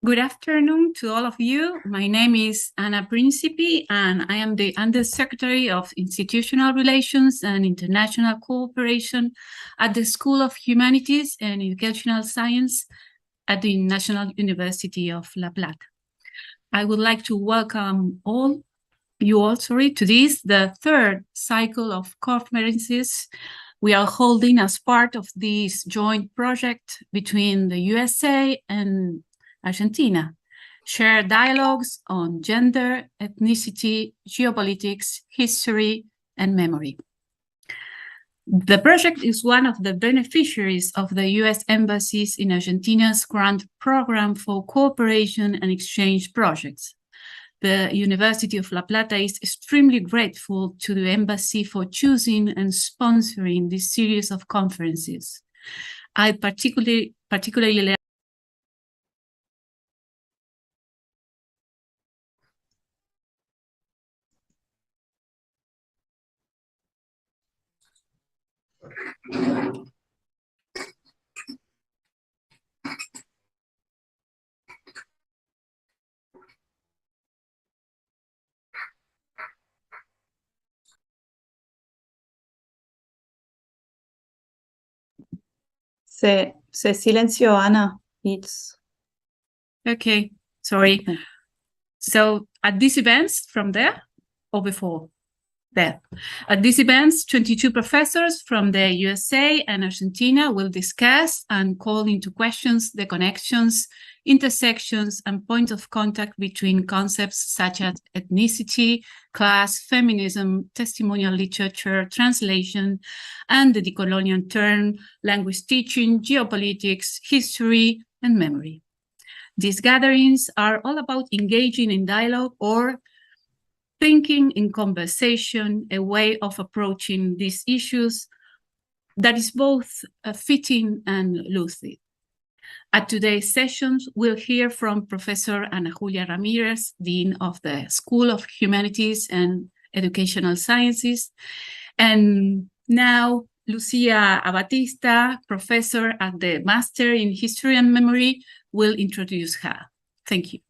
Good afternoon to all of you. My name is Ana Principi, and I am the Undersecretary of Institutional Relations and International Cooperation at the School of Humanities and Educational Science at the National University of La Plata. I would like to welcome you all to this, the third cycle of conferences we are holding as part of this joint project between the USA and Argentina, shared dialogues on gender, ethnicity, geopolitics, history, and memory. The project is one of the beneficiaries of the U.S. Embassy's in Argentina's grant program for cooperation and exchange projects. The University of La Plata is extremely grateful to the Embassy for choosing and sponsoring this series of conferences. I particularly Se silenció, Ana. It's okay. Sorry. Okay. So at these events, from there or before? There. At these events, 22 professors from the USA and Argentina will discuss and call into questions the connections, intersections, and points of contact between concepts such as ethnicity, class, feminism, testimonial literature, translation, and the decolonial term, language teaching, geopolitics, history, and memory. These gatherings are all about engaging in dialogue or thinking in conversation, a way of approaching these issues that is both fitting and lucid. At today's sessions, we'll hear from Professor Ana Julia Ramírez, Dean of the School of Humanities and Educational Sciences, and now Lucia Abatista, Professor at the Master in History and Memory, will introduce her. Thank you.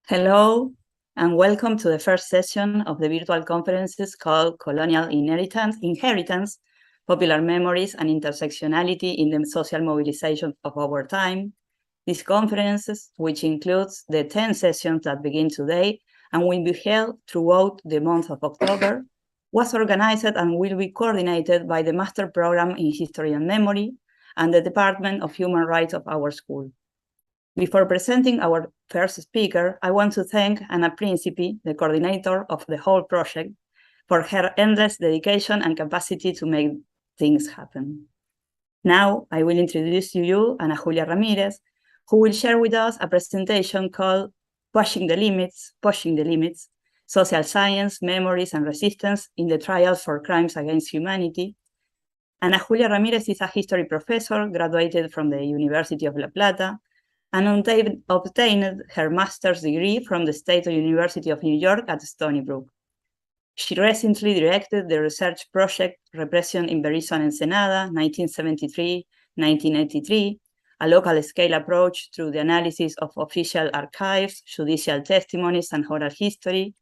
Hello, and welcome to the first session of the virtual conferences called Colonial Inheritance, Popular Memories, and Intersectionality in the Social Mobilization of Our Time. These conferences, which includes the 10 sessions that begin today and will be held throughout the month of October, was organized and will be coordinated by the Master Program in History and Memory and the Department of Human Rights of our school. Before presenting our first speaker, I want to thank Ana Principi, the coordinator of the whole project, for her endless dedication and capacity to make things happen. Now, I will introduce to you Ana Julia Ramírez, who will share with us a presentation called Pushing the Limits, Social Science, Memories, and Resistance in the Trials for Crimes Against Humanity. Ana Julia Ramírez is a history professor, graduated from the University of La Plata, and obtained her master's degree from the State University of New York at Stony Brook. She recently directed the research project Repression in Berizo and Ensenada, 1973-1983, a local-scale approach through the analysis of official archives, judicial testimonies, and oral history.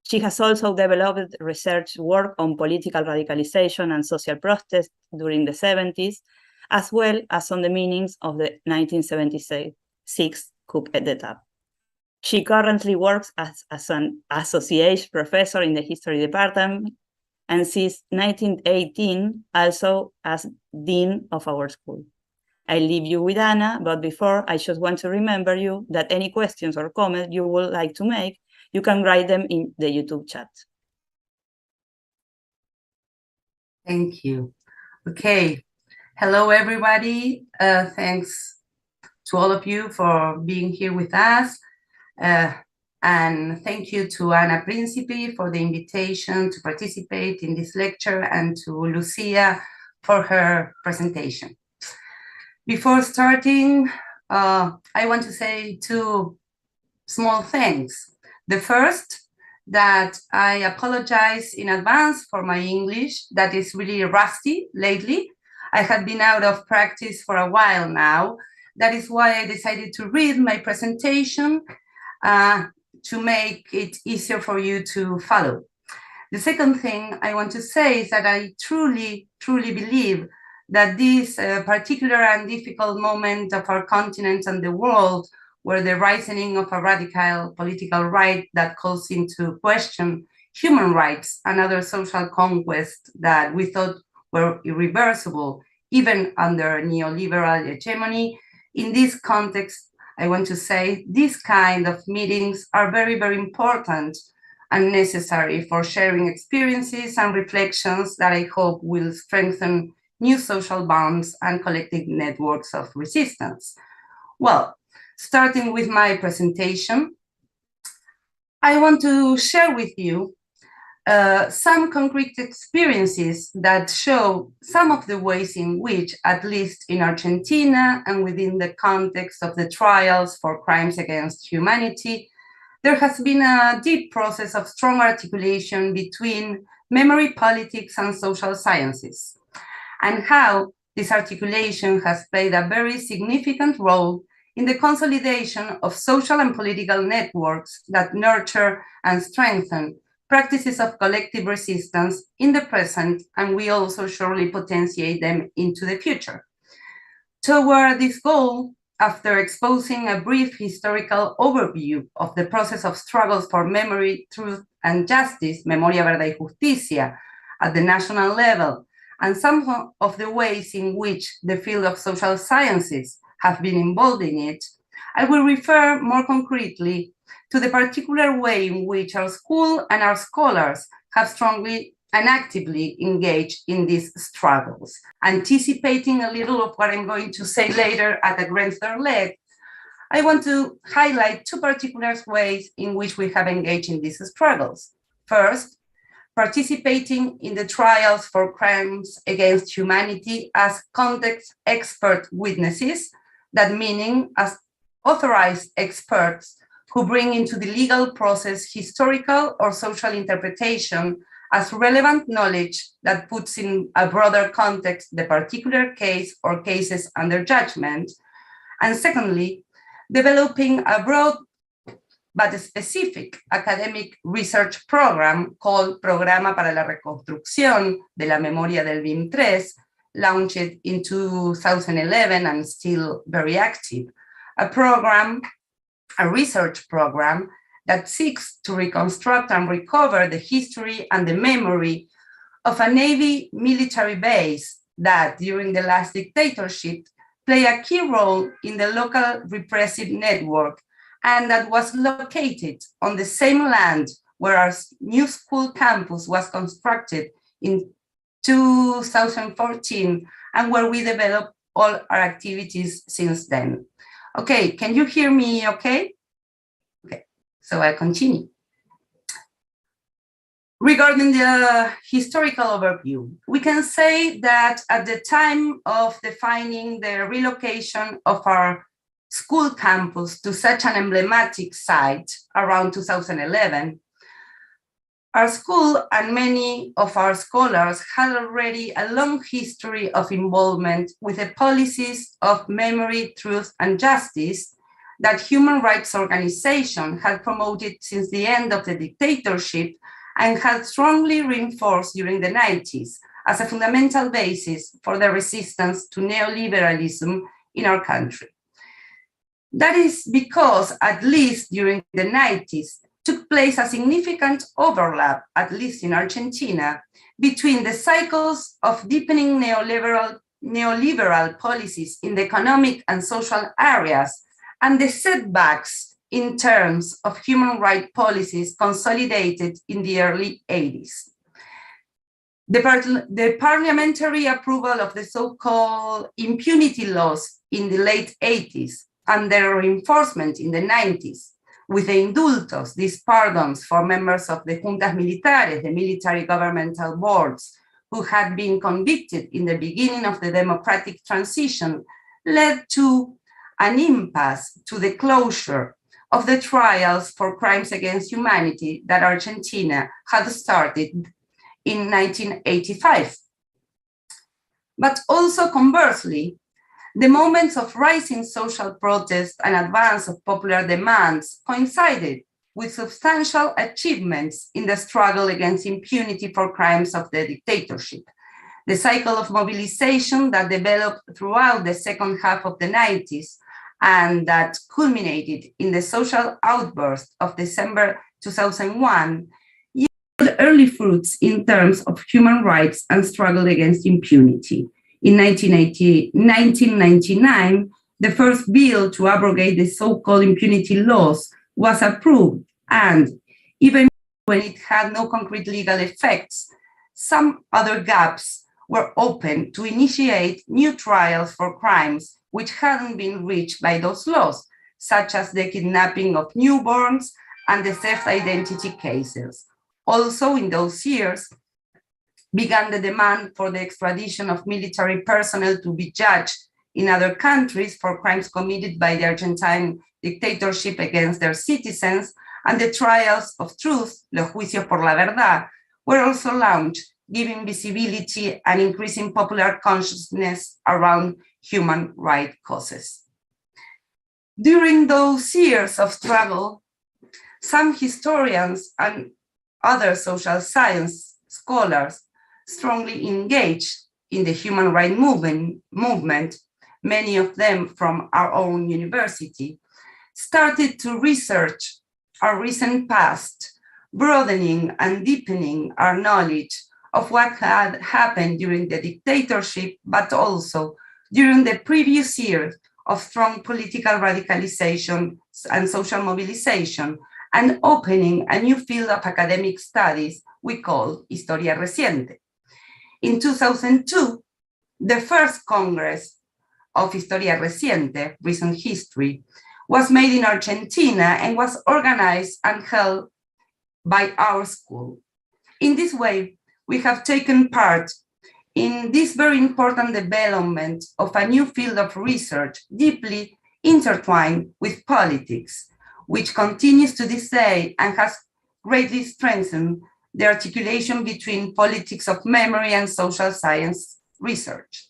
She has also developed research work on political radicalization and social protest during the 70s, as well as on the meanings of the 1976 coup d'etat. She currently works as an associate professor in the history department, and since 1918 also as dean of our school. I leave you with Ana, but before, I just want to remember you that any questions or comments you would like to make, you can write them in the YouTube chat. Thank you. Okay. Hello, everybody. Thanks to all of you for being here with us. And thank you to Ana Principi for the invitation to participate in this lecture and to Lucia for her presentation. Before starting, I want to say two small things. The first, that I apologize in advance for my English that is really rusty lately. I had been out of practice for a while now. That is why I decided to read my presentation to make it easier for you to follow. The second thing I want to say is that I truly believe that this particular and difficult moment of our continent and the world, where the rising of a radical political right that calls into question human rights and other social conquests that we thought were irreversible, even under neoliberal hegemony. In this context, I want to say these kind of meetings are very important and necessary for sharing experiences and reflections that I hope will strengthen new social bonds and collective networks of resistance. Well, starting with my presentation, I want to share with you some concrete experiences that show some of the ways in which, at least in Argentina and within the context of the trials for crimes against humanity, there has been a deep process of strong articulation between memory politics and social sciences, and how this articulation has played a very significant role in the consolidation of social and political networks that nurture and strengthen practices of collective resistance in the present, and we also surely potentiate them into the future. Toward this goal, after exposing a brief historical overview of the process of struggles for memory, truth, and justice, Memoria, Verdad y Justicia, at the national level, and some of the ways in which the field of social sciences have been involved in it, I will refer more concretely to the particular way in which our school and our scholars have strongly and actively engaged in these struggles. Anticipating a little of what I'm going to say later at a greater length, I want to highlight two particular ways in which we have engaged in these struggles. First, participating in the trials for crimes against humanity as context expert witnesses, that meaning as authorized experts who bring into the legal process historical or social interpretation as relevant knowledge that puts in a broader context the particular case or cases under judgment. And secondly, developing a broad but specific academic research program called Programa para la Reconstrucción de la Memoria del BIM3, launched in 2011 and still very active, a research program that seeks to reconstruct and recover the history and the memory of a Navy military base that, during the last dictatorship, played a key role in the local repressive network, and that was located on the same land where our new school campus was constructed in 2014, and where we developed all our activities since then. Okay, can you hear me okay? Okay, so I continue. Regarding the historical overview, we can say that at the time of defining the relocation of our school campus to such an emblematic site around 2011, our school and many of our scholars had already a long history of involvement with the policies of memory, truth, and justice that human rights organizations had promoted since the end of the dictatorship and had strongly reinforced during the 90s as a fundamental basis for the resistance to neoliberalism in our country. That is because, at least during the 90s, took place a significant overlap, at least in Argentina, between the cycles of deepening neoliberal policies in the economic and social areas and the setbacks in terms of human rights policies consolidated in the early 80s. The parliamentary approval of the so-called impunity laws in the late 80s and their reinforcement in the 90s, with the indultos, these pardons for members of the juntas militares, the military governmental boards, who had been convicted in the beginning of the democratic transition, led to an impasse, to the closure of the trials for crimes against humanity that Argentina had started in 1985. But also conversely, the moments of rising social protest and advance of popular demands coincided with substantial achievements in the struggle against impunity for crimes of the dictatorship. The cycle of mobilization that developed throughout the second half of the 90s and that culminated in the social outburst of December 2001 yielded early fruits in terms of human rights and struggle against impunity. In 1999, the first bill to abrogate the so-called impunity laws was approved, and even when it had no concrete legal effects, some other gaps were open to initiate new trials for crimes which hadn't been reached by those laws, such as the kidnapping of newborns and the theft identity cases. Also in those years, began the demand for the extradition of military personnel to be judged in other countries for crimes committed by the Argentine dictatorship against their citizens, and the trials of truth, los juicios por la verdad, were also launched, giving visibility and increasing popular consciousness around human rights causes. During those years of struggle, some historians and other social science scholars strongly engaged in the human rights movement, many of them from our own university, started to research our recent past, broadening and deepening our knowledge of what had happened during the dictatorship, but also during the previous years of strong political radicalization and social mobilization, and opening a new field of academic studies we call Historia Reciente. In 2002, the first Congress of Historia Reciente, Recent History, was made in Argentina and was organized and held by our school. In this way, we have taken part in this very important development of a new field of research deeply intertwined with politics, which continues to this day and has greatly strengthened the articulation between politics of memory and social science research.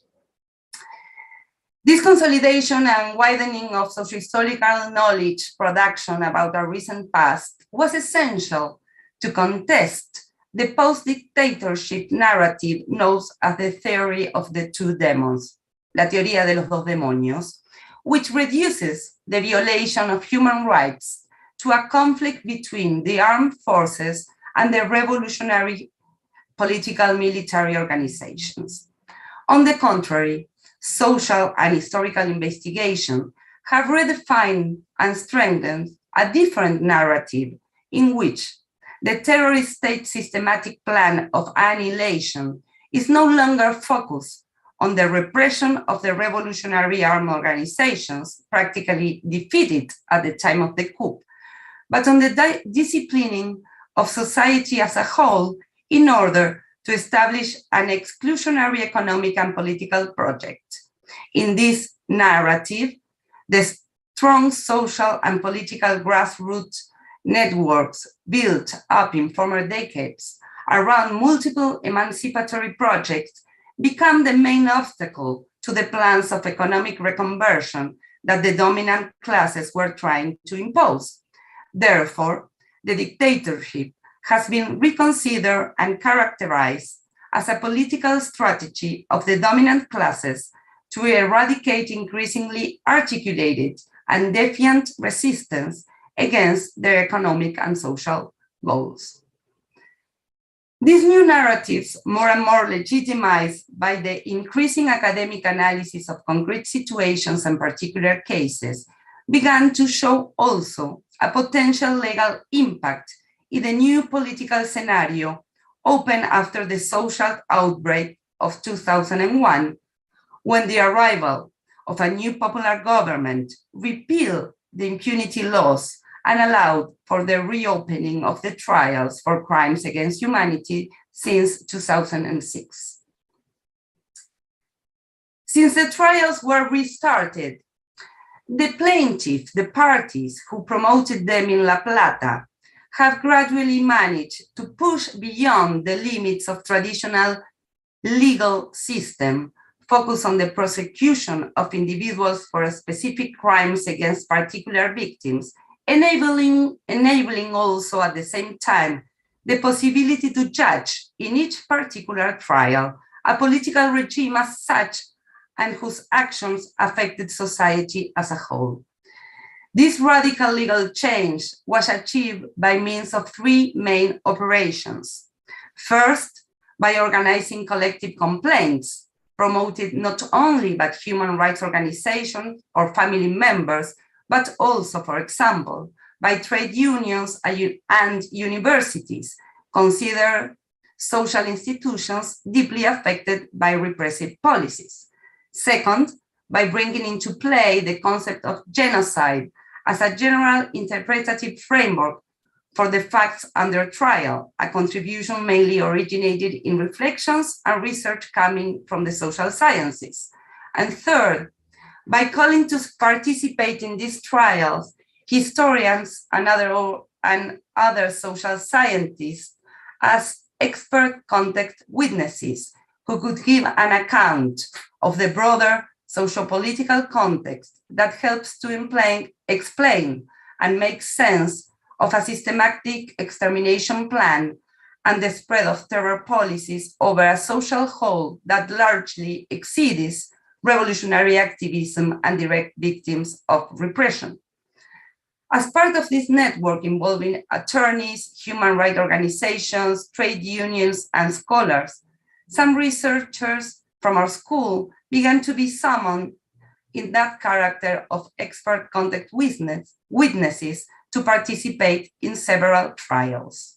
This consolidation and widening of socio-historical knowledge production about our recent past was essential to contest the post-dictatorship narrative known as the theory of the two demons, la teoría de los dos demonios, which reduces the violation of human rights to a conflict between the armed forces and the revolutionary political military organizations. On the contrary, social and historical investigation have redefined and strengthened a different narrative in which the terrorist state systematic plan of annihilation is no longer focused on the repression of the revolutionary armed organizations practically defeated at the time of the coup, but on the disciplining of society as a whole in order to establish an exclusionary economic and political project. In this narrative, the strong social and political grassroots networks built up in former decades around multiple emancipatory projects become the main obstacle to the plans of economic reconversion that the dominant classes were trying to impose. Therefore, the dictatorship has been reconsidered and characterized as a political strategy of the dominant classes to eradicate increasingly articulated and defiant resistance against their economic and social goals. These new narratives, more and more legitimized by the increasing academic analysis of concrete situations and particular cases, began to show also a potential legal impact in the new political scenario opened after the social outbreak of 2001, when the arrival of a new popular government repealed the impunity laws and allowed for the reopening of the trials for crimes against humanity since 2006. Since the trials were restarted, the plaintiffs, the parties who promoted them in La Plata, have gradually managed to push beyond the limits of traditional legal system focus on the prosecution of individuals for specific crimes against particular victims, enabling also at the same time the possibility to judge in each particular trial a political regime as such and whose actions affected society as a whole. This radical legal change was achieved by means of three main operations. First, by organizing collective complaints, promoted not only by human rights organizations or family members, but also, for example, by trade unions and universities, considered social institutions deeply affected by repressive policies. Second, by bringing into play the concept of genocide as a general interpretative framework for the facts under trial, a contribution mainly originated in reflections and research coming from the social sciences. And third, by calling to participate in these trials historians and other social scientists as expert contact witnesses who could give an account of the broader socio-political context that helps to explain and make sense of a systematic extermination plan and the spread of terror policies over a social whole that largely exceeds revolutionary activism and direct victims of repression. As part of this network involving attorneys, human rights organizations, trade unions, and scholars, some researchers from our school began to be summoned in that character of expert contact witnesses to participate in several trials.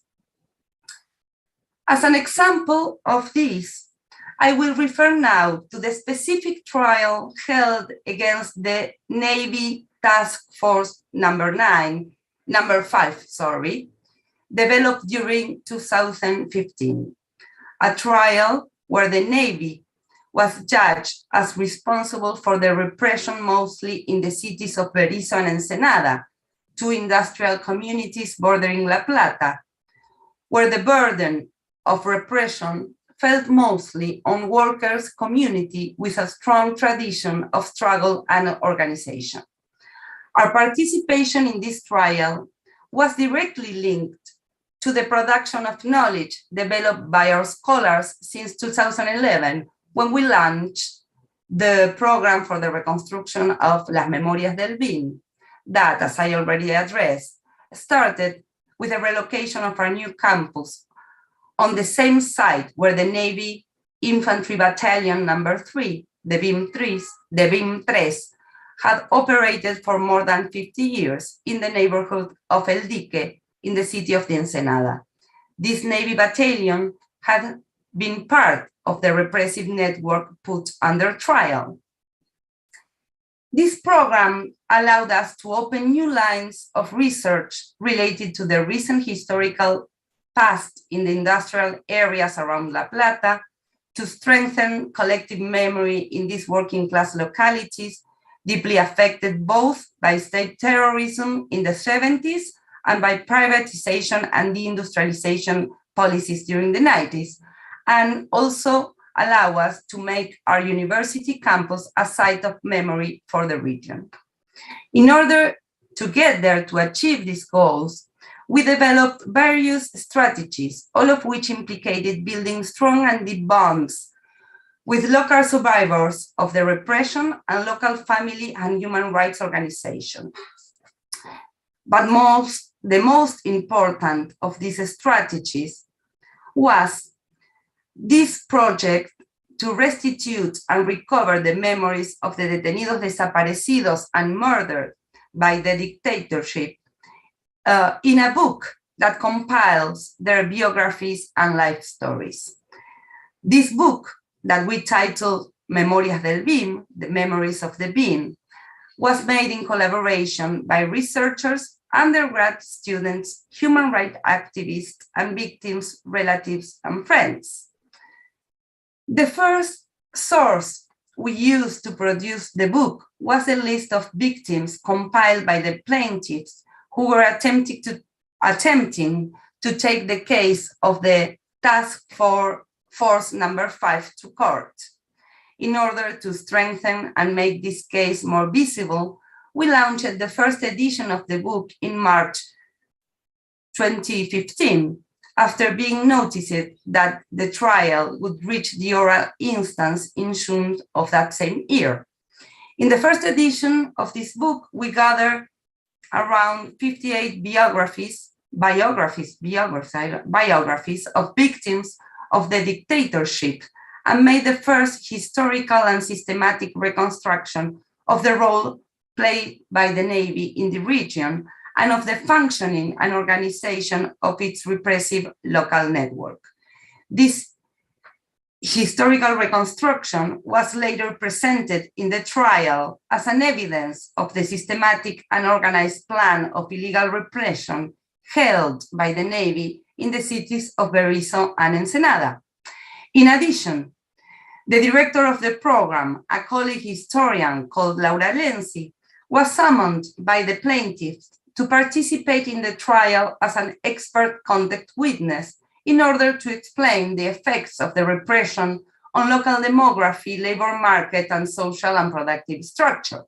As an example of this, I will refer now to the specific trial held against the Navy Task Force number 5, developed during 2015, a trial where the Navy was judged as responsible for the repression mostly in the cities of Berisso and Ensenada, two industrial communities bordering La Plata, where the burden of repression fell mostly on workers' community with a strong tradition of struggle and organization. Our participation in this trial was directly linked to the production of knowledge developed by our scholars since 2011, when we launched the program for the reconstruction of Las Memorias del BIM, that, as I already addressed, started with the relocation of our new campus on the same site where the Navy Infantry Battalion number 3, the BIM 3, had operated for more than 50 years in the neighborhood of El Dique in the city of the Ensenada. This Navy battalion had been part of the repressive network put under trial. This program allowed us to open new lines of research related to the recent historical past in the industrial areas around La Plata, to strengthen collective memory in these working class localities, deeply affected both by state terrorism in the 70s and by privatization and deindustrialization policies during the 90s, and also allow us to make our university campus a site of memory for the region. In order to get there to achieve these goals, we developed various strategies, all of which implicated building strong and deep bonds with local survivors of the repression and local family and human rights organizations. But the most important of these strategies was this project to restitute and recover the memories of the detenidos desaparecidos and murdered by the dictatorship in a book that compiles their biographies and life stories. This book, that we titled Memorias del BIM, the Memories of the BIM, was made in collaboration by researchers, undergrad students, human rights activists, and victims, relatives, and friends. The first source we used to produce the book was a list of victims compiled by the plaintiffs who were attempting to take the case of the Task Force number 5 to court. In order to strengthen and make this case more visible, we launched the first edition of the book in March 2015, after being noticed that the trial would reach the oral instance in June of that same year. In the first edition of this book, we gathered around 58 biographies of victims of the dictatorship and made the first historical and systematic reconstruction of the role played by the Navy in the region and of the functioning and organization of its repressive local network. This historical reconstruction was later presented in the trial as an evidence of the systematic and organized plan of illegal repression held by the Navy in the cities of Berisso and Ensenada. In addition, the director of the program, a colleague historian called Laura Lenzi, was summoned by the plaintiffs to participate in the trial as an expert contact witness in order to explain the effects of the repression on local demography, labor market, and social and productive structure.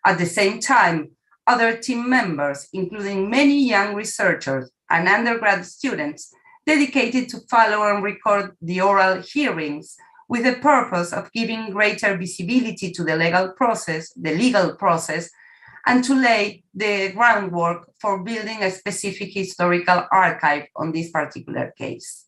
At the same time, other team members, including many young researchers and undergrad students, dedicated to follow and record the oral hearings with the purpose of giving greater visibility to the legal process, and to lay the groundwork for building a specific historical archive on this particular case.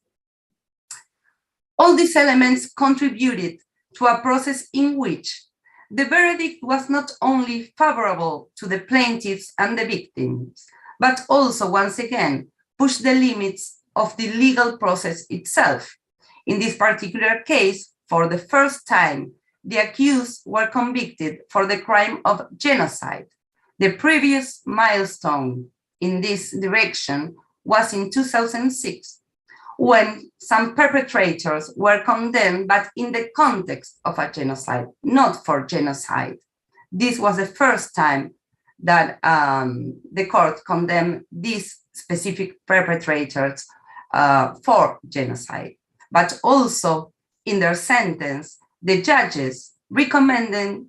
All these elements contributed to a process in which the verdict was not only favorable to the plaintiffs and the victims, but also, once again, pushed the limits of the legal process itself. In this particular case, for the first time, the accused were convicted for the crime of genocide. The previous milestone in this direction was in 2006, when some perpetrators were condemned, but in the context of a genocide, not for genocide. This was the first time that the court condemned these specific perpetrators for genocide. But also in their sentence, the judges recommended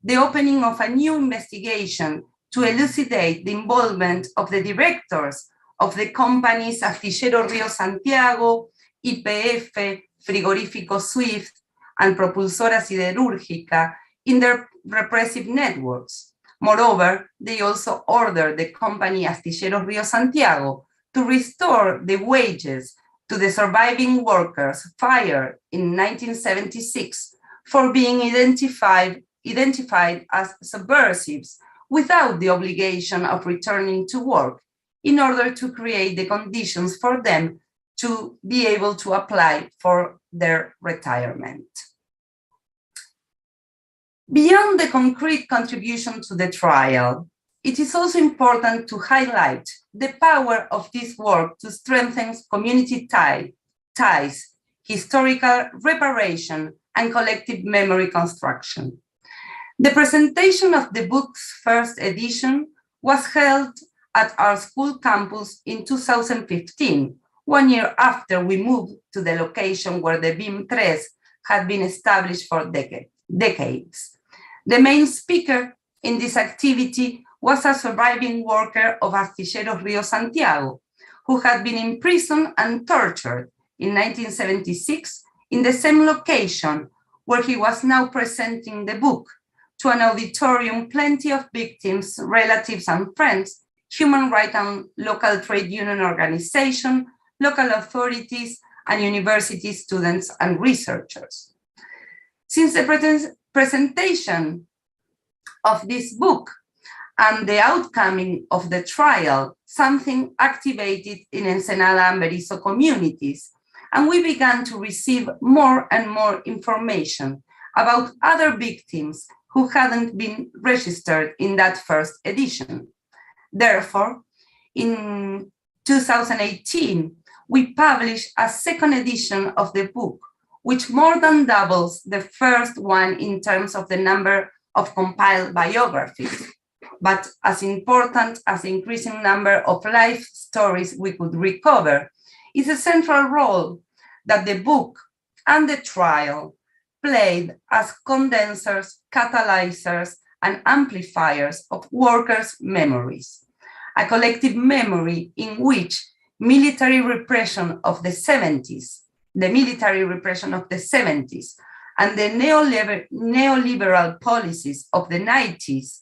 the opening of a new investigation to elucidate the involvement of the directors of the companies Astillero Río Santiago, YPF, Frigorífico Swift, and Propulsora Siderúrgica in their repressive networks. Moreover, they also ordered the company Astillero Río Santiago to restore the wages to the surviving workers fired in 1976 for being identified as subversives without the obligation of returning to work, in order to create the conditions for them to be able to apply for their retirement. Beyond the concrete contribution to the trial, it is also important to highlight the power of this work to strengthen community ties, historical reparation, and collective memory construction. The presentation of the book's first edition was held at our school campus in 2015, 1 year after we moved to the location where the BIM3 had been established for decades. The main speaker in this activity was a surviving worker of Astillero Río Santiago, who had been imprisoned and tortured in 1976 in the same location where he was now presenting the book to an auditorium plenty of victims, relatives, and friends, human rights and local trade union organization, local authorities, and university students and researchers. Since the presentation of this book and the outcome of the trial, something activated in Ensenada and Berisso communities, and we began to receive more and more information about other victims who hadn't been registered in that first edition. Therefore, in 2018, we published a second edition of the book, which more than doubles the first one in terms of the number of compiled biographies, but as important as the increasing number of life stories we could recover is a central role that the book and the trial played as condensers, catalyzers, and amplifiers of workers' memories. A collective memory in which military repression of the 70s, and the neoliberal policies of the 90s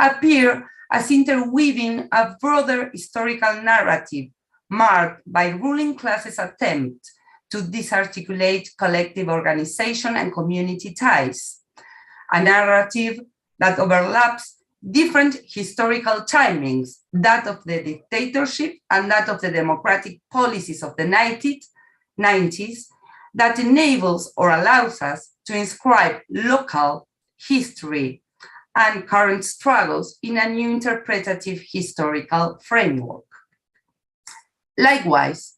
appear as interweaving a broader historical narrative marked by ruling classes' attempt to disarticulate collective organization and community ties, a narrative that overlaps different historical timings, that of the dictatorship and that of the democratic policies of the 90s, that enables or allows us to inscribe local history and current struggles in a new interpretative historical framework. Likewise,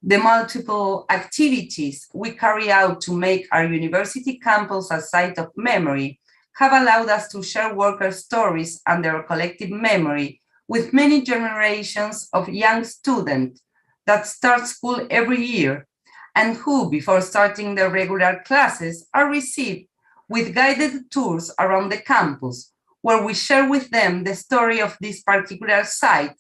the multiple activities we carry out to make our university campus a site of memory have allowed us to share worker stories and their collective memory with many generations of young students that start school every year and who, before starting their regular classes, are received with guided tours around the campus, where we share with them the story of this particular site,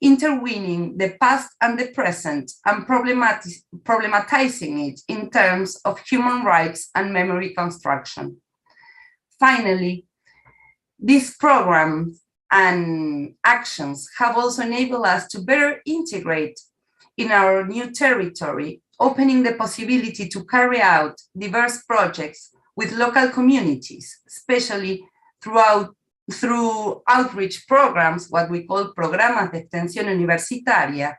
interweaving the past and the present and problematizing it in terms of human rights and memory construction. Finally, these programs and actions have also enabled us to better integrate in our new territory, opening the possibility to carry out diverse projects with local communities, especially through outreach programs, what we call Programas de Extensión Universitaria,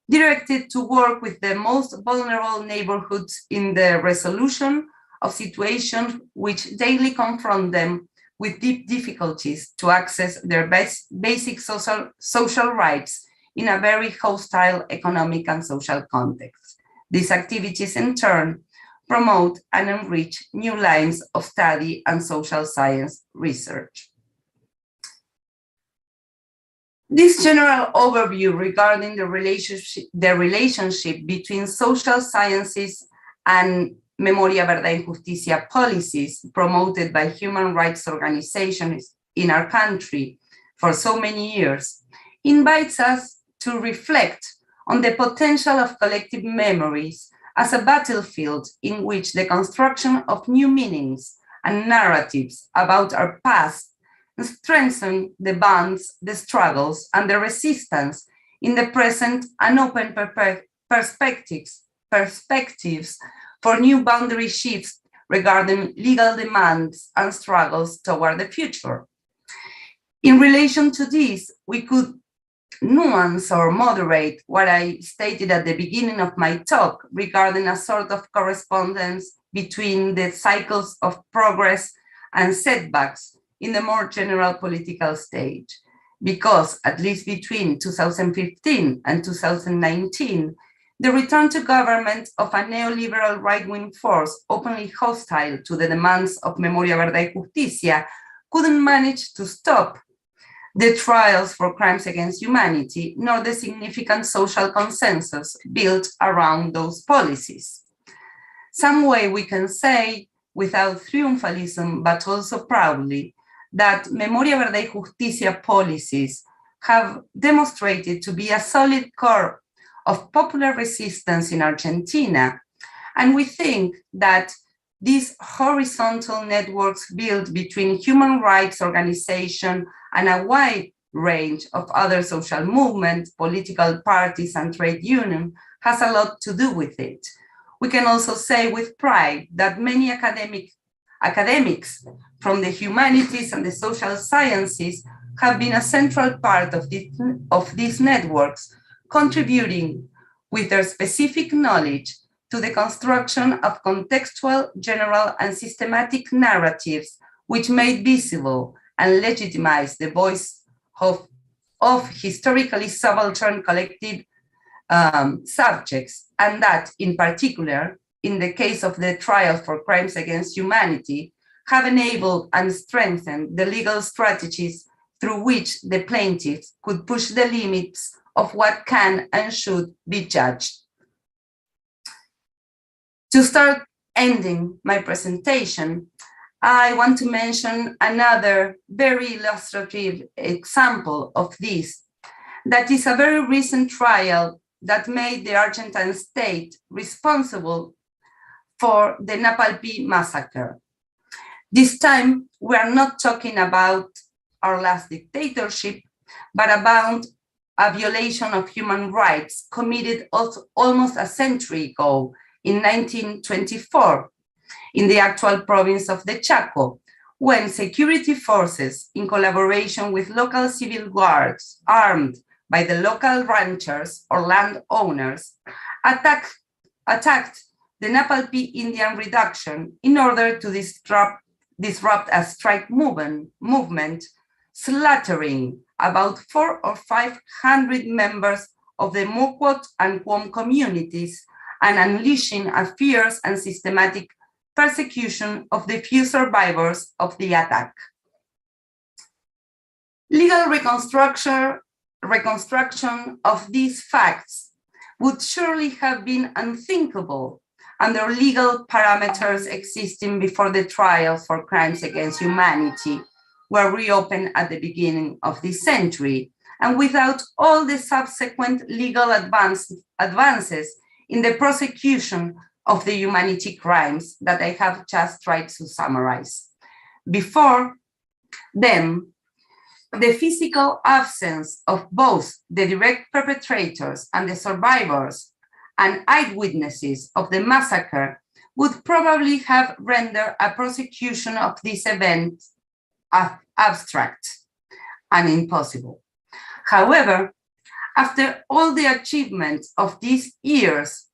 directed to work with the most vulnerable neighborhoods in the resolution of situations which daily confront them with deep difficulties to access their basic social rights in a very hostile economic and social context. These activities, in turn, promote and enrich new lines of study and social science research. This general overview regarding the relationship between social sciences and Memoria, Verdad y Justicia policies promoted by human rights organizations in our country for so many years invites us to reflect on the potential of collective memories as a battlefield in which the construction of new meanings and narratives about our past strengthen the bonds, the struggles, and the resistance in the present and open perspectives for new boundary shifts regarding legal demands and struggles toward the future. In relation to this, we could nuance or moderate what I stated at the beginning of my talk regarding a sort of correspondence between the cycles of progress and setbacks in the more general political stage, because at least between 2015 and 2019, the return to government of a neoliberal right-wing force openly hostile to the demands of Memoria, Verdad y Justicia couldn't manage to stop the trials for crimes against humanity, nor the significant social consensus built around those policies. Some way we can say, without triumphalism, but also proudly, that Memoria, Verdad y Justicia policies have demonstrated to be a solid core of popular resistance in Argentina. And we think that these horizontal networks built between human rights organizations and a wide range of other social movements, political parties, and trade unions has a lot to do with it. We can also say with pride that many academics from the humanities and the social sciences have been a central part of these networks, contributing with their specific knowledge to the construction of contextual, general, and systematic narratives which made visible and legitimize the voice of historically subaltern collective subjects, and that, in particular, in the case of the trial for crimes against humanity, have enabled and strengthened the legal strategies through which the plaintiffs could push the limits of what can and should be judged. To start ending my presentation, I want to mention another very illustrative example of this. That is a very recent trial that made the Argentine state responsible for the Napalpí massacre. This time, we are not talking about our last dictatorship, but about a violation of human rights committed almost a century ago in 1924 in the actual province of the Chaco, when security forces, in collaboration with local civil guards armed by the local ranchers or landowners, attacked the Napalpí Indian reduction in order to disrupt a strike movement, slaughtering about 400 or 500 members of the Muquot and Cuom communities and unleashing a fierce and systematic persecution of the few survivors of the attack. Legal reconstruction of these facts would surely have been unthinkable under legal parameters existing before the trials for crimes against humanity were reopened at the beginning of this century, and without all the subsequent legal advances in the prosecution of the humanity crimes that I have just tried to summarize. Before them, the physical absence of both the direct perpetrators and the survivors and eyewitnesses of the massacre would probably have rendered a prosecution of this event abstract and impossible. However, after all the achievements of these years,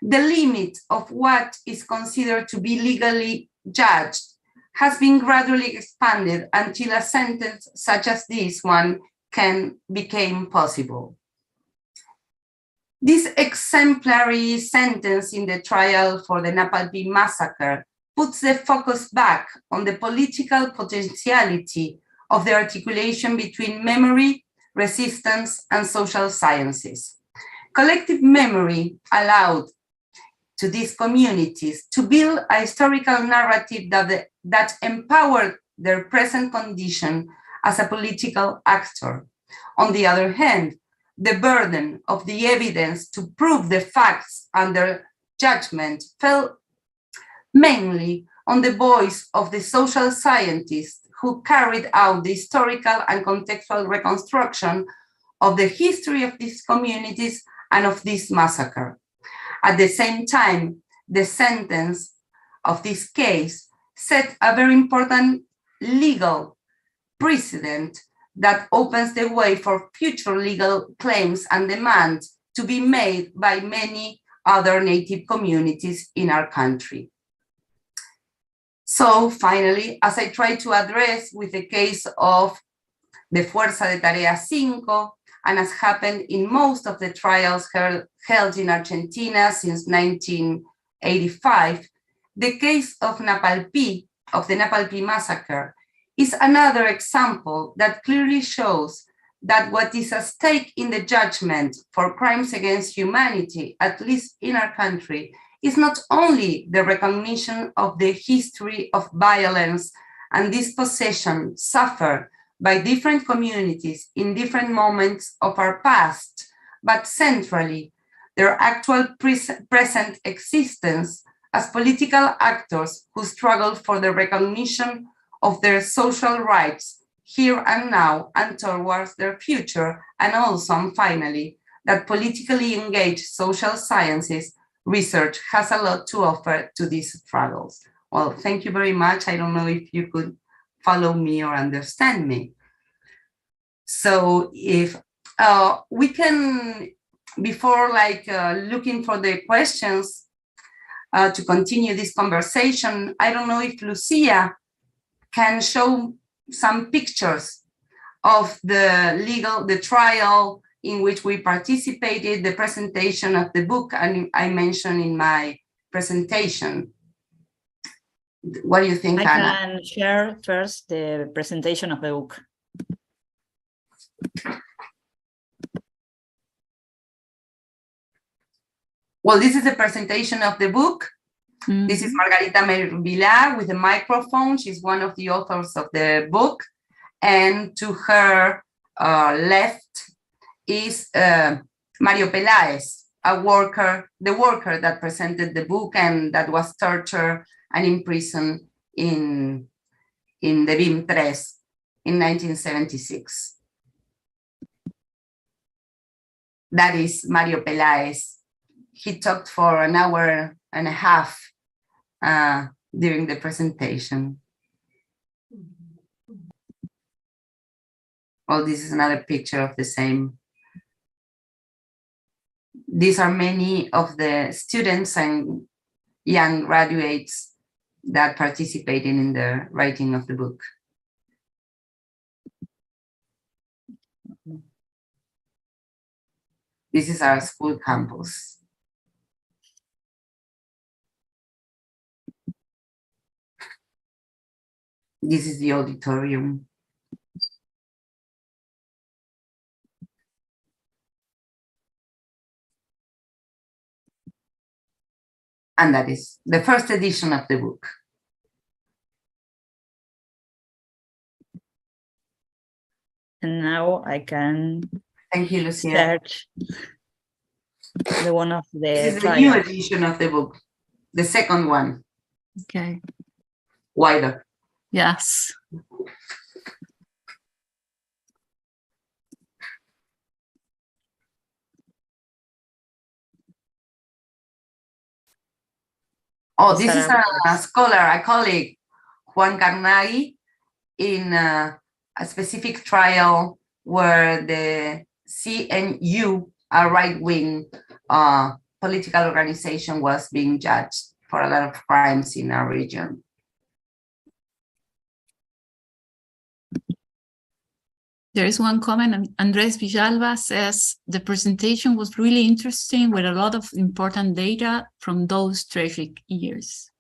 the limit of what is considered to be legally judged has been gradually expanded until a sentence such as this one became possible. This exemplary sentence in the trial for the Napalpí massacre puts the focus back on the political potentiality of the articulation between memory, resistance, and social sciences. Collective memory allowed to these communities to build a historical narrative that empowered their present condition as a political actor. On the other hand, the burden of the evidence to prove the facts under judgment fell mainly on the voice of the social scientists who carried out the historical and contextual reconstruction of the history of these communities and of this massacre. At the same time, the sentence of this case set a very important legal precedent that opens the way for future legal claims and demands to be made by many other Native communities in our country. So finally, as I try to address with the case of the Fuerza de Tarea 5, and as happened in most of the trials held in Argentina since 1985, the case of the Napalpí massacre, is another example that clearly shows that what is at stake in the judgment for crimes against humanity, at least in our country, is not only the recognition of the history of violence and dispossession suffered by different communities in different moments of our past, but centrally, their actual present existence as political actors who struggle for the recognition of their social rights here and now and towards their future, and also, and finally, that politically engaged social sciences research has a lot to offer to these struggles. Well, thank you very much. I don't know if you could follow me or understand me. So if we can, before looking for the questions to continue this conversation, I don't know if Lucia can show some pictures of the trial in which we participated, the presentation of the book, and I mentioned in my presentation. What do you think, Anna? I can share first the presentation of the book. Well, this is a presentation of the book. This is Margarita Mervilá with a microphone. She's one of the authors of the book. And to her left is Mario Peláez, the worker that presented the book and that was tortured and imprisoned in the BIM3 in 1976. That is Mario Peláez. He talked for an hour and a half during the presentation. Well, this is another picture of the same. These are many of the students and young graduates that participated in the writing of the book. This is our school campus. This is the auditorium. And that is the first edition of the book. And now I can Thank you, Lucia. search the one of the This is the trials. new edition of the book, the second one, Okay. wider. Yes. Oh, this is a scholar, a colleague, Juan Carnaghi, in a specific trial where the CNU, a right-wing political organization, was being judged for a lot of crimes in our region. There is one comment, and Andres Villalba says, the presentation was really interesting with a lot of important data from those tragic years.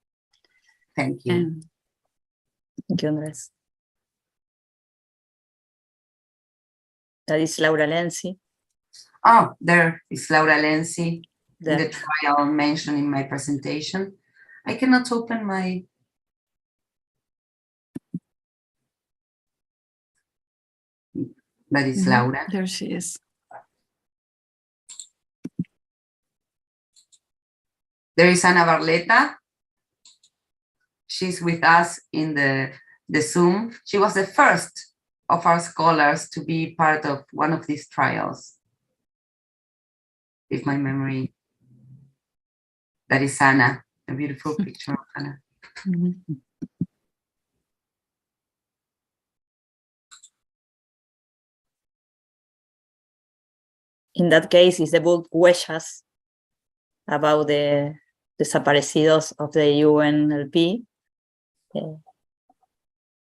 Thank you. And Thank you, Andres. That is Laura Lenzi. Oh, there is Laura Lenzi, The- the trial mentioned in my presentation. I cannot open my... That is Laura. there she is. There is Ana Barleta. She's with us in the Zoom. She was the first of our scholars to be part of one of these trials, if my memory. That is Ana, a beautiful picture of Ana. In that case, is the book Huellas, about the desaparecidos of the UNLP.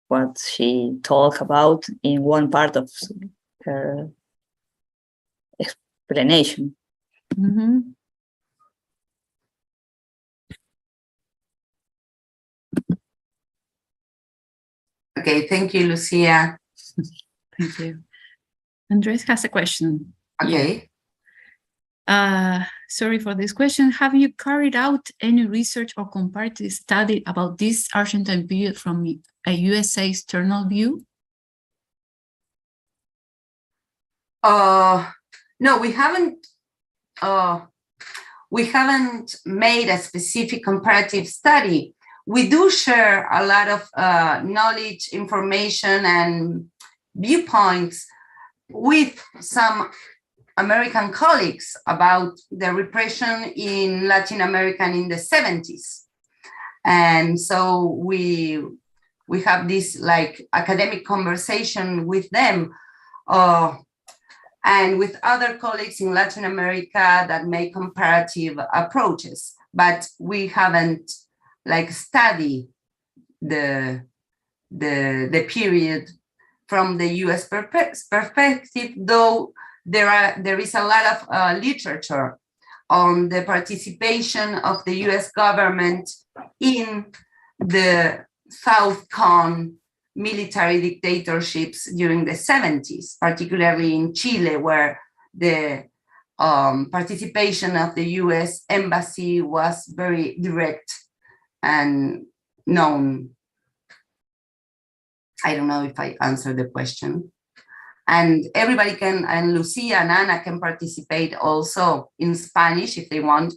What she talked about in one part of her explanation. Okay, thank you, Lucia. Thank you. Andres has a question. Okay. Sorry for this question. Have you carried out any research or comparative study about this Argentine period from a USA external view? No, we haven't made a specific comparative study. We do share a lot of knowledge, information, and viewpoints with some American colleagues about the repression in Latin America in the 70s. And so we have this like academic conversation with them and with other colleagues in Latin America that make comparative approaches, but we haven't like studied the period from the US perspective, though there is a lot of literature on the participation of the US government in the South Con military dictatorships during the 70s, particularly in Chile, where the participation of the US embassy was very direct and known. I don't know if I answered the question. And everybody can, and Lucia and Ana can participate also in Spanish if they want.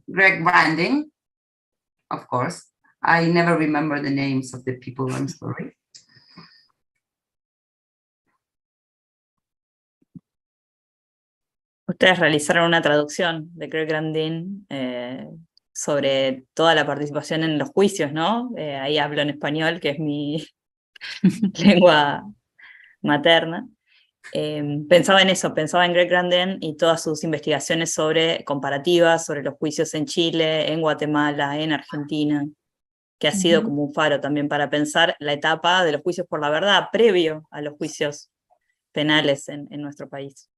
Greg Branding, of course. I never remember the names of the people, I'm sorry. Ustedes realizaron una traducción de Greg Grandin sobre toda la participación en los juicios, ¿no? Ahí hablo en español, que es mi lengua materna. Pensaba en eso, pensaba en Greg Grandin y todas sus investigaciones comparativas sobre los juicios en Chile, en Guatemala, en Argentina, que ha sido como un faro también para pensar la etapa de los juicios por la verdad, previo a los juicios penales en nuestro país.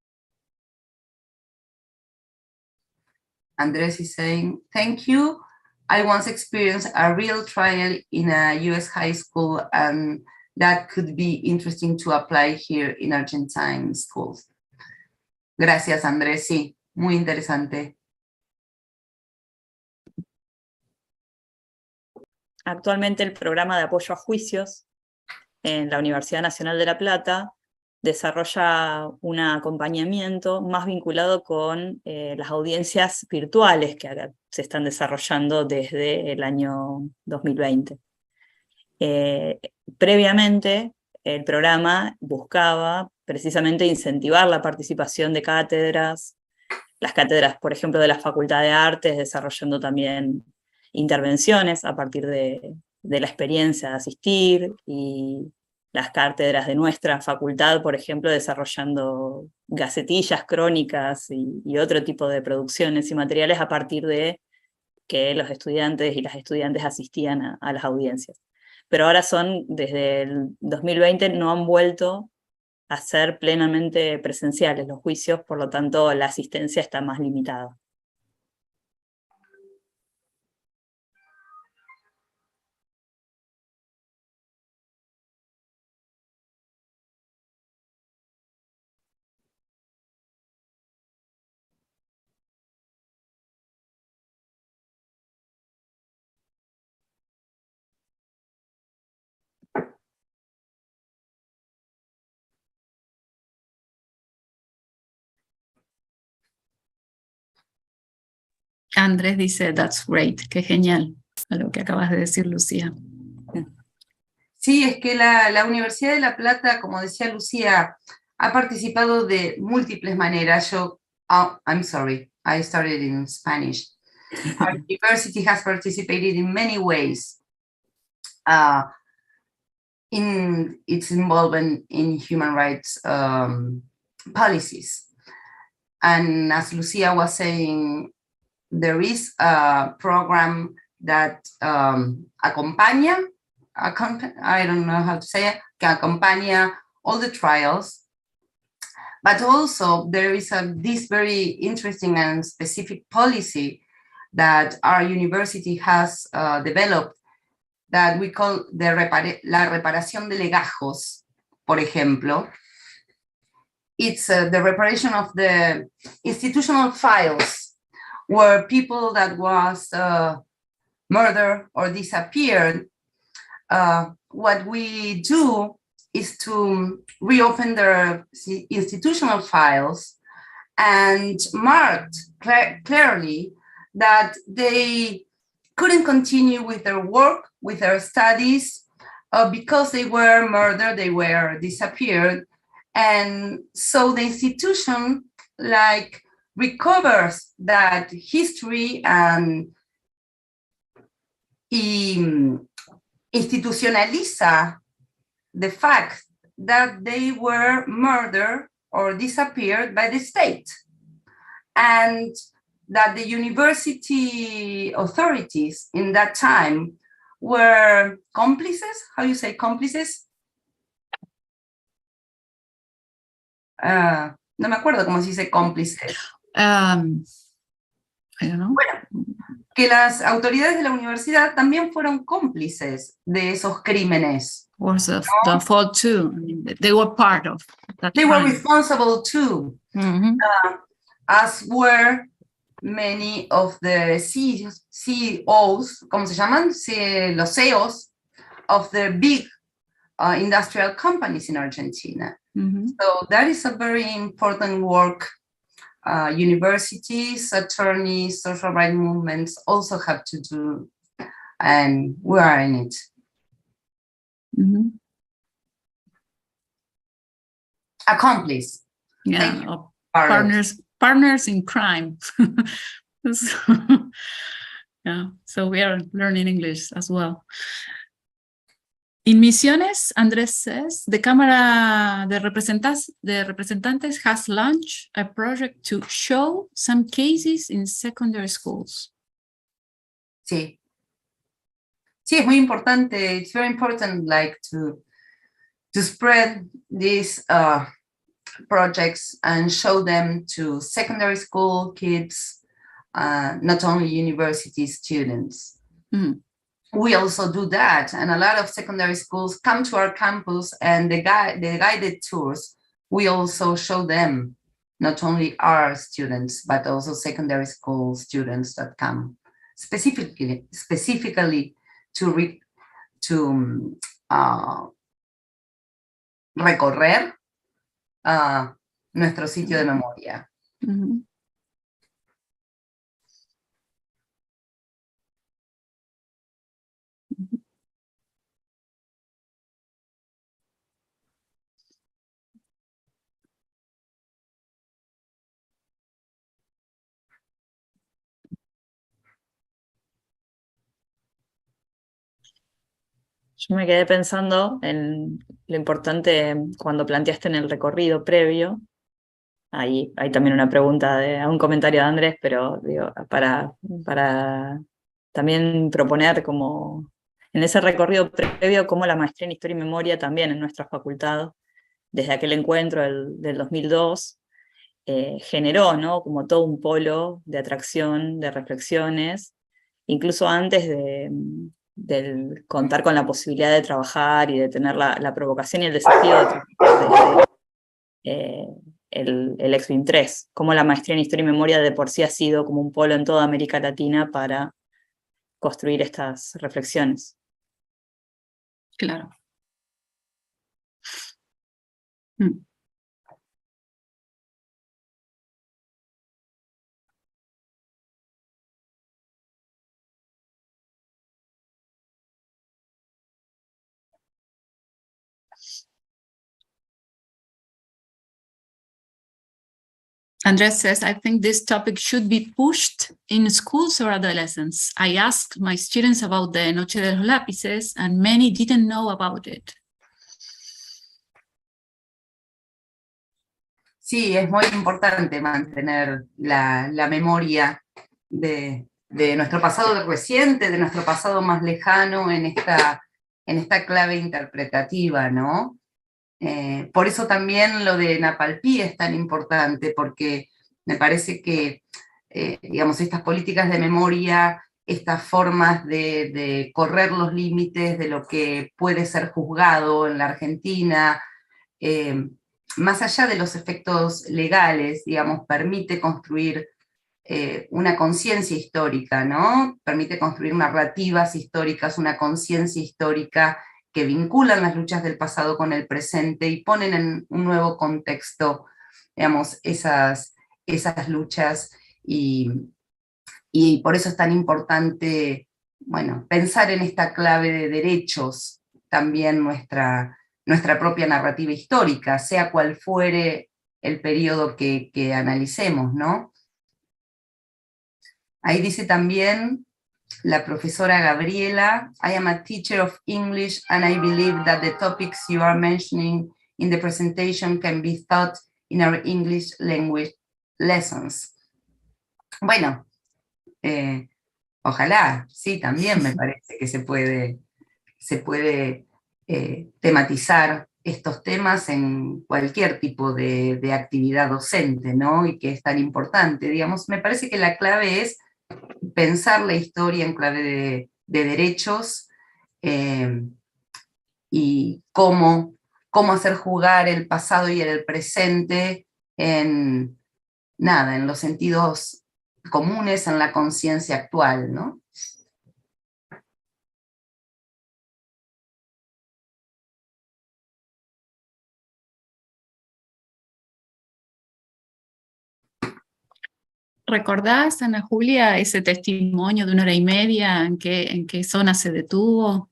Andres is saying, thank you. I once experienced a real trial in a US high school, and that could be interesting to apply here in Argentine schools. Gracias, Andrés. Sí, muy interesante. Actualmente el programa de apoyo a juicios en la Universidad Nacional de La Plata desarrolla un acompañamiento más vinculado con las audiencias virtuales que se están desarrollando desde el año 2020. Previamente, el programa buscaba precisamente incentivar la participación de cátedras, las cátedras, por ejemplo, de la Facultad de Artes, desarrollando también intervenciones a partir de la experiencia de asistir, y las cátedras de nuestra facultad, por ejemplo, desarrollando gacetillas, crónicas y otro tipo de producciones y materiales a partir de que los estudiantes y las estudiantes asistían a las audiencias. Pero ahora desde el 2020 no han vuelto a ser plenamente presenciales los juicios, por lo tanto la asistencia está más limitada. Andrés dice, that's great, qué genial, a lo que acabas de decir, Lucía. Sí, es que la Universidad de La Plata, como decía Lucía, ha participado de múltiples maneras. I'm sorry, I started in Spanish. Our university has participated in many ways in its involvement in human rights policies. And as Lucia was saying, there is a program that acompaña, I don't know how to say it, que acompaña all the trials. But also there is this very interesting and specific policy that our university has developed that we call la reparación de legajos, por ejemplo. It's the reparation of the institutional files where people that was murdered or disappeared, what we do is to reopen their institutional files and marked clearly that they couldn't continue with their work, with their studies, because they were murdered, they were disappeared. And so the institution recovers that history and institucionaliza the fact that they were murdered or disappeared by the state, and that the university authorities in that time were cómplices. How you say cómplices? No me acuerdo cómo se dice cómplices. I don't know. Bueno, que las autoridades de la universidad también fueron cómplices de esos crímenes. Was the fault too. I mean, they were part of that They were crime. responsible too, as were many of the CEOs, ¿cómo se llaman? Los CEOs of the big industrial companies in Argentina. So that is a very important work. Universities, attorneys, social rights movements also have to do, and we are in it. Accomplice. Yeah, partners in crime. Yeah, so we are learning English as well. In Misiones, Andrés says, the Cámara de Representantes has launched a project to show some cases in secondary schools. Sí. Sí, es muy importante. It's very important, like, to spread these projects and show them to secondary school kids, not only university students. We also do that, and a lot of secondary schools come to our campus, and the guided tours, we also show them, not only our students, but also secondary school students that come specifically to recorrer nuestro sitio de memoria. Yo me quedé pensando en lo importante cuando planteaste en el recorrido previo. Hay también una pregunta, un comentario de Andrés, pero digo, para también proponer como en ese recorrido previo cómo la maestría en Historia y Memoria también en nuestra facultad, desde aquel encuentro del 2002, generó, ¿no?, como todo un polo de atracción, de reflexiones, incluso antes del contar con la posibilidad de trabajar y de tener la provocación y el desafío de trabajar el Expo 3, como la maestría en Historia y Memoria de por sí ha sido como un polo en toda América Latina para construir estas reflexiones. Claro. Andres says, I think this topic should be pushed in schools or adolescents. I asked my students about the Noche de los Lápices, and many didn't know about it. Sí, es muy importante mantener la memoria de nuestro pasado reciente, de nuestro pasado más lejano en esta clave interpretativa, ¿no? Por eso también lo de Napalpí es tan importante, porque me parece que, digamos, estas políticas de memoria, estas formas de correr los límites de lo que puede ser juzgado en la Argentina, más allá de los efectos legales, digamos, permite construir una conciencia histórica, ¿no? Permite construir narrativas históricas, una conciencia histórica que vinculan las luchas del pasado con el presente y ponen en un nuevo contexto, digamos, esas luchas, y por eso es tan importante, bueno, pensar en esta clave de derechos, también nuestra propia narrativa histórica, sea cual fuere el periodo que analicemos, ¿no? Ahí dice también la profesora Gabriela, I am a teacher of English and I believe that the topics you are mentioning in the presentation can be taught in our English language lessons. Bueno, ojalá, sí, también me parece que se puede tematizar estos temas en cualquier tipo de actividad docente, ¿no? Y que es tan importante, digamos, me parece que la clave es pensar la historia en clave de derechos, y cómo hacer jugar el pasado y el presente en los sentidos comunes, en la conciencia actual, ¿no? ¿Recordás, Ana Julia, ese testimonio de 1 hora y media? ¿En qué zona se detuvo?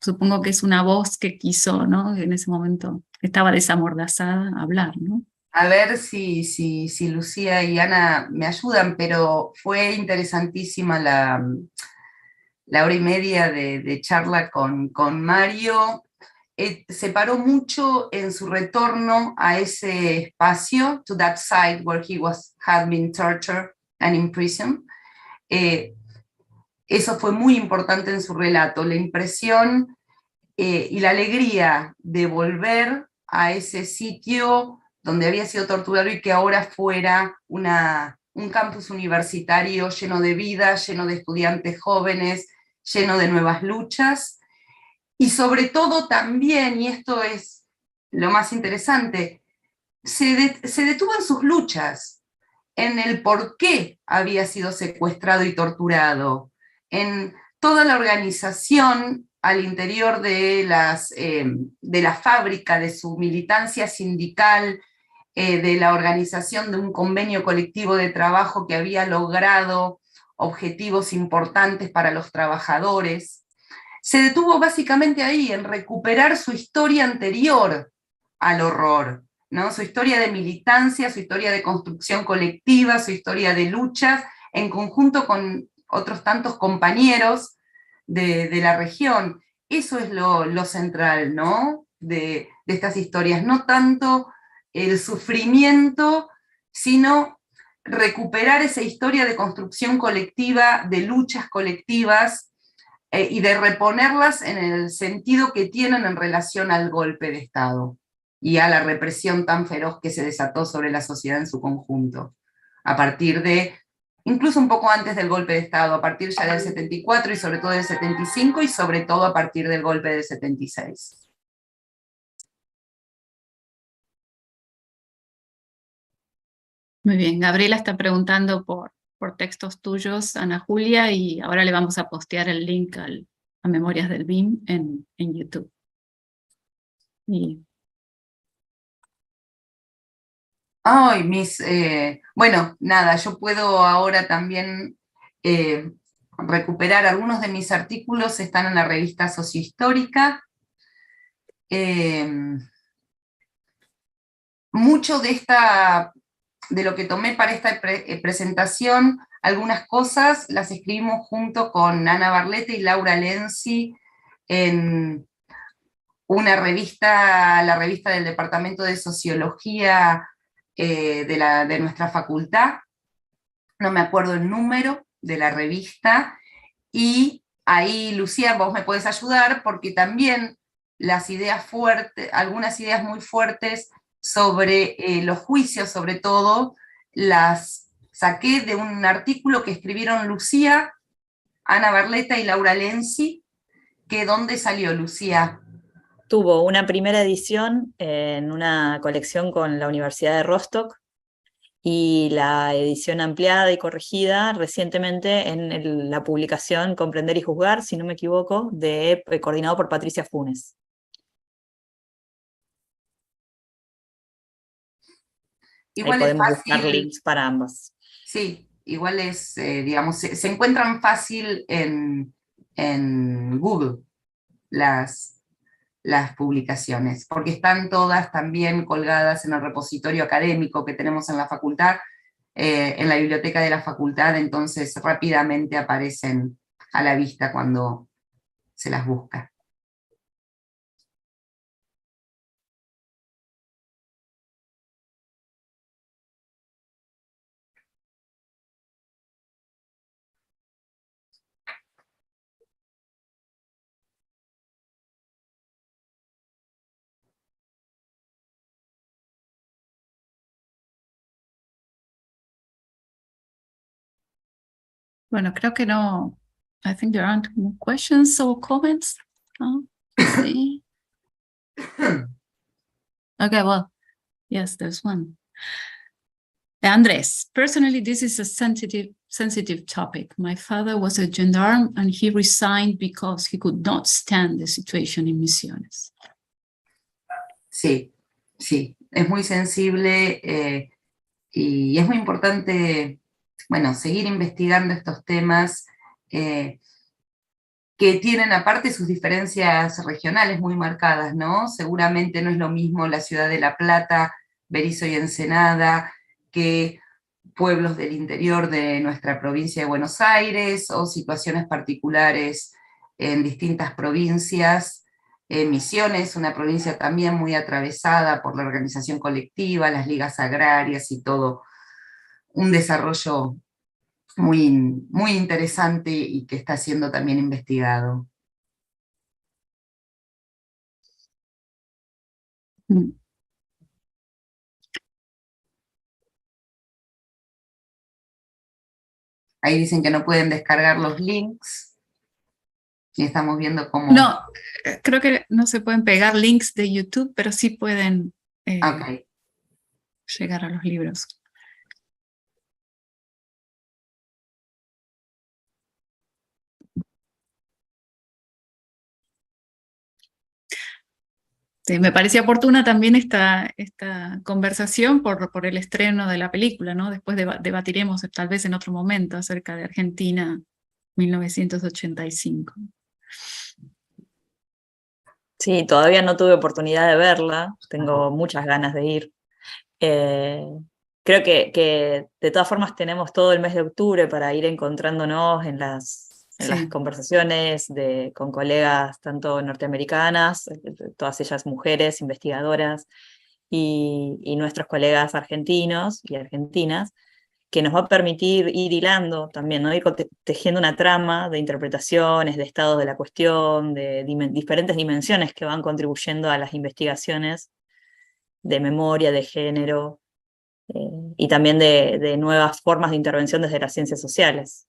Supongo que es una voz que quiso, ¿no? En ese momento estaba desamordazada, hablar, ¿no? A ver si Lucía y Ana me ayudan, pero fue interesantísima la 1 hora y media de charla con Mario. Se paró mucho en su retorno a ese espacio, to that site where he had been tortured and imprisoned. Eso fue muy importante en su relato, la impresión y la alegría de volver a ese sitio donde había sido torturado y que ahora fuera un campus universitario lleno de vida, lleno de estudiantes jóvenes, lleno de nuevas luchas, y sobre todo también, y esto es lo más interesante, se detuvo en sus luchas, en el por qué había sido secuestrado y torturado, en toda la organización al interior de la fábrica, de su militancia sindical, de la organización de un convenio colectivo de trabajo que había logrado objetivos importantes para los trabajadores. Se detuvo básicamente ahí, en recuperar su historia anterior al horror, ¿no? Su historia de militancia, su historia de construcción colectiva, su historia de luchas, en conjunto con otros tantos compañeros de la región. Eso es lo central, ¿no? De estas historias, no tanto el sufrimiento, sino recuperar esa historia de construcción colectiva, de luchas colectivas, y de reponerlas en el sentido que tienen en relación al golpe de Estado y a la represión tan feroz que se desató sobre la sociedad en su conjunto, a partir de, incluso un poco antes del golpe de Estado, a partir ya del 74 y sobre todo del 75 y sobre todo a partir del golpe del 76. Muy bien, Gabriela está preguntando por textos tuyos, Ana Julia, y ahora le vamos a postear el link a Memorias del BIM en YouTube. Y bueno, nada, yo puedo ahora también recuperar algunos de mis artículos, están en la revista Sociohistórica. Mucho de lo que tomé para esta presentación, algunas cosas las escribimos junto con Ana Barlete y Laura Lenzi en una revista, la revista del Departamento de Sociología de nuestra facultad, no me acuerdo el número de la revista, y ahí, Lucía, vos me podés ayudar, porque también las ideas fuertes, algunas ideas muy fuertes sobre los juicios, sobre todo, las saqué de un artículo que escribieron Lucía, Ana Barleta y Laura Lenzi, que ¿dónde salió, Lucía? Tuvo una primera edición en una colección con la Universidad de Rostock y la edición ampliada y corregida recientemente en la publicación Comprender y Juzgar, si no me equivoco, coordinado por Patricia Funes. Igual ahí podemos es buscar fácil, links para ambas. sí, igual es, digamos, se encuentran fácil en Google las publicaciones, porque están todas también colgadas en el repositorio académico que tenemos en la facultad, en la biblioteca de la facultad, entonces rápidamente aparecen a la vista cuando se las busca. Bueno, creo que no. I think there aren't more questions or comments. No? Sí. Okay, well, yes, there's one. Andres, personally, this is a sensitive topic. My father was a gendarme and he resigned because he could not stand the situation in Misiones. Sí, sí, es muy sensible y es muy importante, bueno, seguir investigando estos temas que tienen aparte sus diferencias regionales muy marcadas, ¿no? Seguramente no es lo mismo la ciudad de La Plata, Berisso y Ensenada, que pueblos del interior de nuestra provincia de Buenos Aires, o situaciones particulares en distintas provincias. Misiones, una provincia también muy atravesada por la organización colectiva, las ligas agrarias y todo, un desarrollo muy, muy interesante y que está siendo también investigado. Ahí dicen que no pueden descargar los links. Y estamos viendo cómo... No, creo que no se pueden pegar links de YouTube, pero sí pueden llegar a los libros. Sí, me parecía oportuna también esta conversación por el estreno de la película, ¿no? Después debatiremos tal vez en otro momento acerca de Argentina 1985. Sí, todavía no tuve oportunidad de verla, tengo muchas ganas de ir. Creo que de todas formas tenemos todo el mes de octubre para ir encontrándonos en las conversaciones con colegas tanto norteamericanas, todas ellas mujeres, investigadoras, y nuestros colegas argentinos y argentinas, que nos va a permitir ir hilando también, ¿no? Ir tejiendo una trama de interpretaciones, de estados de la cuestión, de diferentes dimensiones que van contribuyendo a las investigaciones de memoria, de género, y también de nuevas formas de intervención desde las ciencias sociales.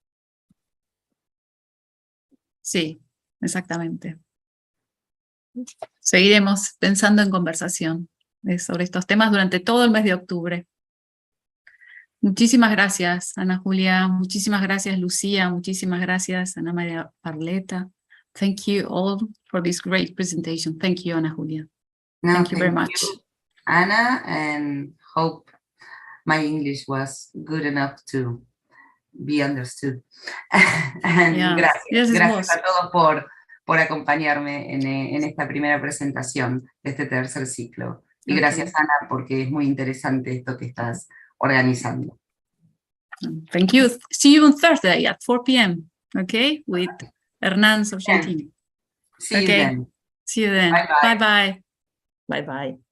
Sí, exactamente. Seguiremos pensando en conversación sobre estos temas durante todo el mes de octubre. Muchísimas gracias, Ana Julia. Muchísimas gracias, Lucía. Muchísimas gracias, Ana María Parleta. Thank you all for this great presentation. Thank you, Ana Julia. No, thank you very much. Ana, and hope my English was good enough to be understood. And gracias a todos por acompañarme en esta primera presentación de este tercer ciclo. Y gracias, Ana, porque es muy interesante esto que estás organizando. Thank you. See you on Thursday at 4 p.m. Okay, with Hernán Sargentini. See you then. See you then. Bye-bye. Bye-bye. Bye-bye.